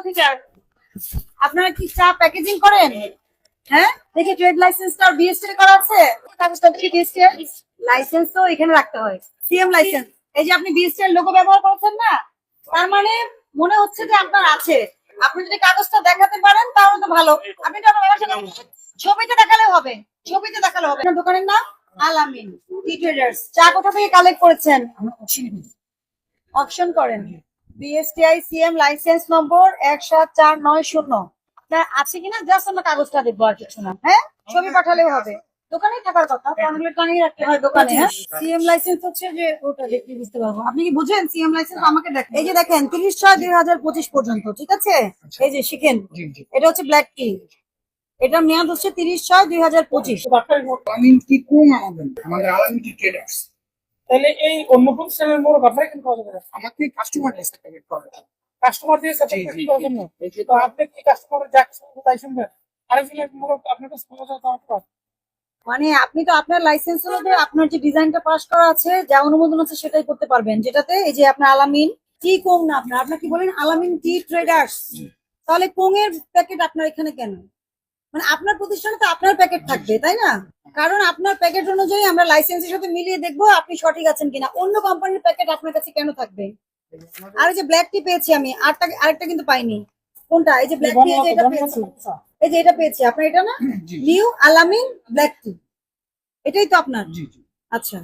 Officer, আপনারা কি চা প্যাকেজিং করেন? হ্যাঁ, দেখি ট্রেড লাইসেন্সটা আর বিএসটি করা আছে। কাগজটা দেখি বিএসটি লাইসেন্স তো এখানে রাখতে হয়, সিএম লাইসেন্স। এই যে আপনি বিএসটি এর লোগো ব্যবহার করছেন না, তার মানে মনে হচ্ছে যে আপনার আছে। আপনি যদি কাগজটা দেখাতে পারেন তাহলে তো ভালো। আপনি তো ছবিতে দেখালে হবে, ছবিতে দেখালে হবে। আপনার দোকানের নাম আলামিন টি ট্রেডার্স। চা কোথা থেকে কালেক্ট করেছেন? অপশন করেন। বিএসটিআই সিএম লাইসেন্স নম্বর 17490। আপনার আছে কিনা জাস্ট আমরা কাগজটা দেখবো, আর কিছু না। হ্যাঁ, ছবি পাঠালেও হবে। দোকানে থাকার কথা, ফর্মুলেট বানিয়ে রাখতে হয় দোকানে। হ্যাঁ, সিএম লাইসেন্স হচ্ছে যে ওটা দেখতে বুঝতে পারবো। আপনি কি বুঝেন সিএম লাইসেন্স? আমাকে দেখেন, এই যে দেখেন 30/6/2025 পর্যন্ত, ঠিক আছে? এই যে শিখেন, এটা হচ্ছে ব্ল্যাক টি, এটার মেয়াদ হচ্ছে 30/6/2025। আলামিন কি কোন আমাদের আলামিন কি ট্রেডার্স। তাহলে এই অন্য প্রতিষ্ঠানের মোড়ক আপনারা কেন পাওয়া যাবে? আমাকে কাস্টমার সার্টিফিকেট করে। কাস্টমার দিয়ে সার্টিফিকেট করার জন্য। তো আপনি কি কাস্টমারের যা কিছু বলবে তাই শুনবেন? আরেকজনের মোড়ক আপনার কাছে পাওয়া যায় তো আপনার। মানে আপনি তো আপনার লাইসেন্স হলে আপনার যে ডিজাইনটা পাস করা আছে, যা অনুমোদন আছে সেটাই করতে পারবেন। যেটাতে এই যে আপনার আলামিন টি কোং না, আপনার কি বলেন আলামিন টি ট্রেডার্স। তাহলে কোং এর প্যাকেট আপনার এখানে কেন? মানে আপনার প্রতিষ্ঠানে তো আপনার প্যাকেট থাকবে, তাই না? কারণ আপনার প্যাকেট অনুযায়ী আমরা লাইসেন্সের সাথে মিলিয়ে দেখবো আপনি সঠিক আছেন কিনা। অন্য কোম্পানির প্যাকেট আপনার কাছে কেন থাকবে? আর এই যে ব্ল্যাক টি পেয়েছি আমি, আরেকটা কিন্তু পাইনি। কোনটা? এই যে ব্ল্যাক টি, এই যে এটা পেয়েছি, এই যে এটা পেয়েছি। আপনার এটা না, নিউ আলামিন ব্ল্যাক টি, এটাই তো আপনার? আচ্ছা,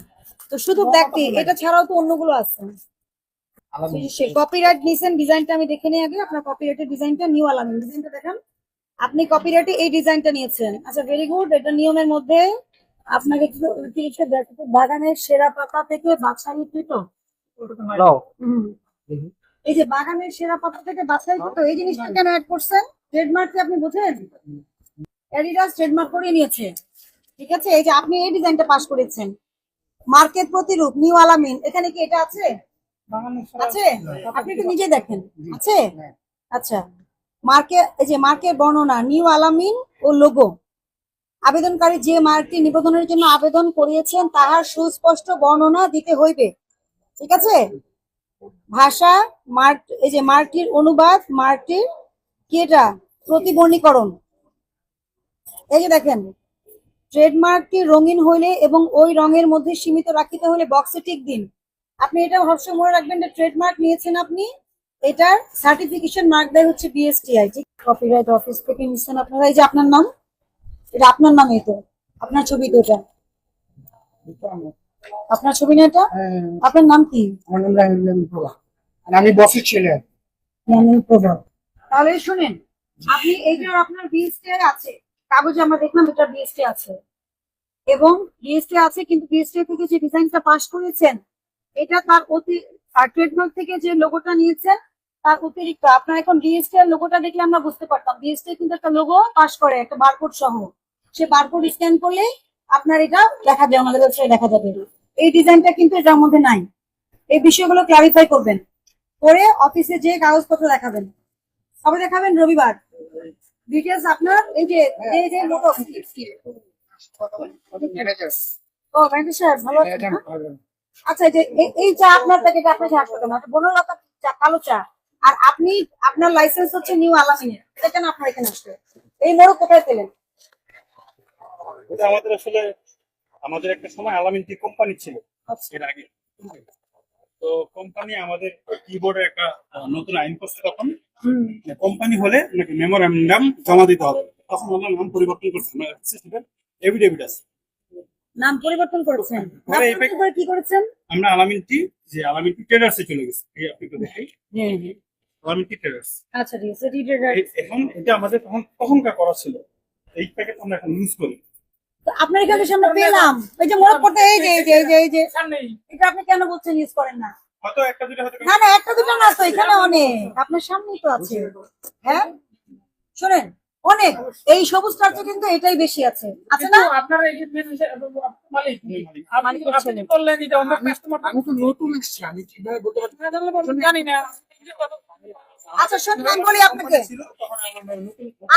তো শুধু ব্ল্যাক টি, এটা ছাড়াও তো অন্যগুলো আছে। কপিরাইট নিছেন, ডিজাইনটা আমি দেখে নিই আগে। আপনার কপিরাইটের ডিজাইনটা নিউ আলামিন ডিজাইনটা দেখান। আপনি কপিরাইটে এই ডিজাইনটা নিয়েছেন, আচ্ছা ভেরি গুড। এটা নিয়মের মধ্যে আপনাকে বাগানের সেরা পাতা থেকে বাছাইকৃত। এই যে বাগানের সেরা পাতা থেকে বাছাইকৃত, এই জিনিসটা কেন অ্যাড করছেন? ট্রেডমার্ক কি আপনি বোঝেন? অ্যাডিডাস ট্রেডমার্ক করিয়ে নিয়েছে, ঠিক আছে? এই যে আপনি এই ডিজাইনটা পাস করেছেন, মার্কেট প্রতিরূপ নিউ আলামিন, এখানে কি এটা আছে? আছে, আপনি একটু নিজে দেখেন, আছে? আচ্ছা, মার্কেট, এই যে মার্কেট বর্ণনা নিউ আলামিন ও লোগো। আবেদনকারী যে মার্কটি নিবন্ধনের জন্য আবেদন করিয়েছেন তাহার সুস্পষ্ট বর্ণনা দিতে হইবে, ঠিক আছে? ভাষা মার্ক, এই যে মার্কটির অনুবাদ, মার্কটির কি এটা প্রতিবর্ণীকরণ। এই যে দেখেন, ট্রেডমার্কটি রঙিন হইলে এবং ওই রঙের মধ্যে সীমিত রাখিতে হলে বক্সে টিক দিন। আপনি এটা সবসময় মনে রাখবেন যে ট্রেডমার্ক নিয়েছেন আপনি, এটার সার্টিফিকেশন মার্ক দেয় হচ্ছে বিএসটিআই, ঠিক? কপিরাইট অফিস থেকে নিচ্ছেন আপনারা। এই যে আপনার নাম, এটা আপনার নামই তো, আপনার ছবি তো এটা, আপনার ছবি না এটা? আপনার নাম কি? আমার নাম রাহিম প্রভা, আর আমি বসের ছেলে। তাহলে শুনেন, আপনি এইটার আপনার বিএসটিআই আছে, কাগজে আমরা দেখলাম এটা বিএসটিআই আছে, এবং বিএসটিআই আছে, কিন্তু বিএসটিআই থেকে যে ডিজাইনটা পাস করেছেন এটা তার অতি, আর ট্রেডমার্ক থেকে যে লোগোটা নিয়েছেন তার অতিরিক্ত। আপনার এখন বিএসটিআই লোগোটা দেখলে আমরা বুঝতে পারতাম বিএসটিআই কিন্তু একটা লোগো পাস করে, একটা বারকোড সহ। সে বারকোড স্ক্যান করলেই আপনার এটা দেখা যায়, আমাদের ওয়েবসাইটে দেখা যাবে। এই ডিজাইনটা কিন্তু এটার মধ্যে নাই। এই বিষয়গুলো ক্লারিফাই করবেন, করে অফিসে যে কাগজপত্র দেখাবেন। কবে দেখাবেন? রবিবার। ডিটেলস আপনার এই যে লোগো। ও ম্যানেজার সাহেব ভালো আছেন না? আচ্ছা, এই চা আপনার প্যাকেটে আপনার চা আসবে না, বনলতা চা, কালো চা। আর আপনি, আপনার লাইসেন্স হচ্ছে নিউ আলামিনের, এটা কেন আপনার এখানে আসবে? এই মোড়ক কোথায় পেলেন? এটা আমাদের আসলে আমাদের একটা সময় আলামিন টি কোম্পানি ছিল এর আগে। তো কোম্পানি আমাদের কিবোর্ডে একটা নতুন আইন করছে, তখন কোম্পানি হলে মেমোরেন্ডাম জমা দিতে হবে। তখন আমরা নাম পরিবর্তন করছি, এফিডেভিট আছে। নাম পরিবর্তন করেছেন? পরে কি করেছেন? আমরা আলামিন টি, যে আলামিন টি ট্রেডার্সে চলে গেছে। এই আপনি তো দেখাই আলামিন টি ট্রেডার্স। আচ্ছা ঠিক আছে, ডিটেইলস। এখন এটা আমাদের তখনকার করা ছিল, এই প্যাকেট আমরা এখন ইউজ করি। তো আপনার এখানে সামনে পেলাম এই যে মোড়ক করতে, এই যে এটা আপনি কেন বলছেন ইউজ করেন না? হয়তো একটা দুটো হয়তো না না, একটা দুটো না তো, এখানে অনেক, আপনার সামনেই তো আছে। হ্যাঁ শোনেন, অনেক, এই সবুজ টার্চে কিন্তু এটাই বেশি আছে, আছে না? আপনারা এই যে মালিক আপনি বললেন এটা অন্য কাস্টমার। আমি তো নতুন এসেছি, আমি কিভাবে বলতে পারছি জানি না। আচ্ছা শোনেন, আমি বলি আপনাকে,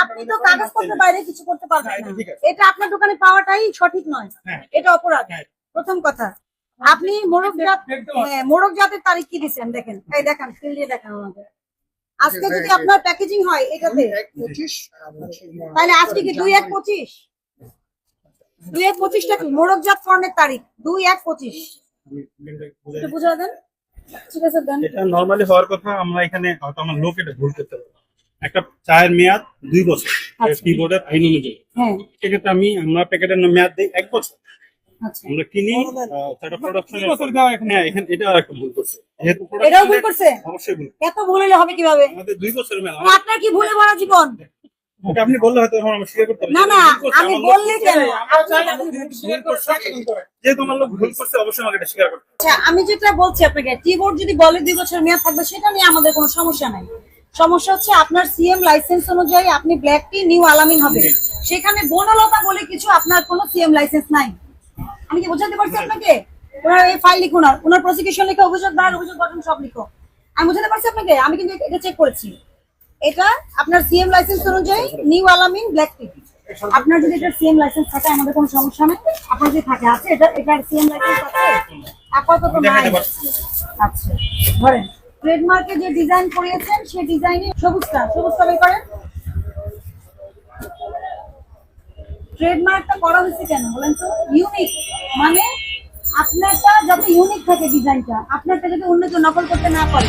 আপনি তো কাগজপত্রের বাইরে কিছু করতে পারবেন না। এটা আপনার দোকানে পাওয়াটাই সঠিক নয়, এটা অপরাধ। প্রথম কথা, আপনি মোড়ক জাতের তারিখ কি দিচ্ছেন দেখেন, এই দেখান, ফিল দিয়ে দেখান আমাদের। আজকে যদি আপনার প্যাকেজিং হয় এটাতে, 25 তাহলে আজকে কি 2/1/25? 2/1/25টা কি মোড়কজাত পণ্যের তারিখ? 2/1/25 একটু বুঝা দেন। ঠিক আছে দেন। এটা নরমালি হওয়ার কথা, আমরা এখানে হয়তো আমার লোক এটা ভুল করতে পারে। একটা চায়ের মেয়াদ 2 বছর আচ্ছা। কিবোর্ডের আইন অনুযায়ী। হ্যাঁ সেক্ষেত্রে আমরা প্যাকেটের মেয়াদ দিই 1 বছর। আচ্ছা, আমরা কিনি সেটা প্রোডাকশন হ্যাঁ এখানে এটা একটা ভুল করছে, যেহেতু এটাও ভুল করছে। অবশ্যই ভুল। এত ভুল হলে হবে কিভাবে? আমাদের 2 বছরের মেয়াদ। আপনার কি ভুলে ভরা জীবন? ওটা আপনি বললে হয়তো এখন আমরা স্বীকার করতে পারি। না না, আমি বললে কেন? যেহেতু আমার লোক ভুল করছে, অবশ্যই আমাকে এটা স্বীকার করতে হবে। আচ্ছা, আমি যেটা বলছি আপনাকে, কিবোর্ড যদি বলে 2 বছর মেয়াদ থাকবে, সেটা নিয়ে আমাদের কোনো সমস্যা নাই। সমস্যা হচ্ছে আপনার সিএম লাইসেন্স অনুযায়ী আপনি ব্ল্যাক টি নিউ আলামিন হবে, সেখানে বনলতা বলে কিছু আপনার কোনো সিএম লাইসেন্স নাই। আমি কি বোঝাতে পারছি আপনাকে? ওনার এই ফাইল লিখুন, ওনার প্রসিকিউশন লিখে অভিযোগ দাঁড়ান, অভিযোগ গঠন সব লিখো। আমি বোঝাতে পারছি আপনাকে? আমি কিন্তু এটা চেক করেছি। এটা আপনার সিএম লাইসেন্স অনুযায়ী নিউ আলামিন ব্ল্যাক টি। আপনার যদি এটা সিএম লাইসেন্স থাকে আমাদের কোনো সমস্যা নেই। আপনার যদি থাকে, আছে এটার সিএম লাইসেন্স আছে? আপাতত নাই। আচ্ছা, ধরেন ট্রেডমার্কে যে ডিজাইন করিয়েছেন সেই ডিজাইনে সবুজটা বের করেন। ট্রেডমার্কটা করা হয়েছে কেন বলেন তো? ইউনিক, মানে আপনারটা যাতে ইউনিক থাকে ডিজাইনটা, আপনারটা যাতে অন্য কেউ নকল করতে না পারে।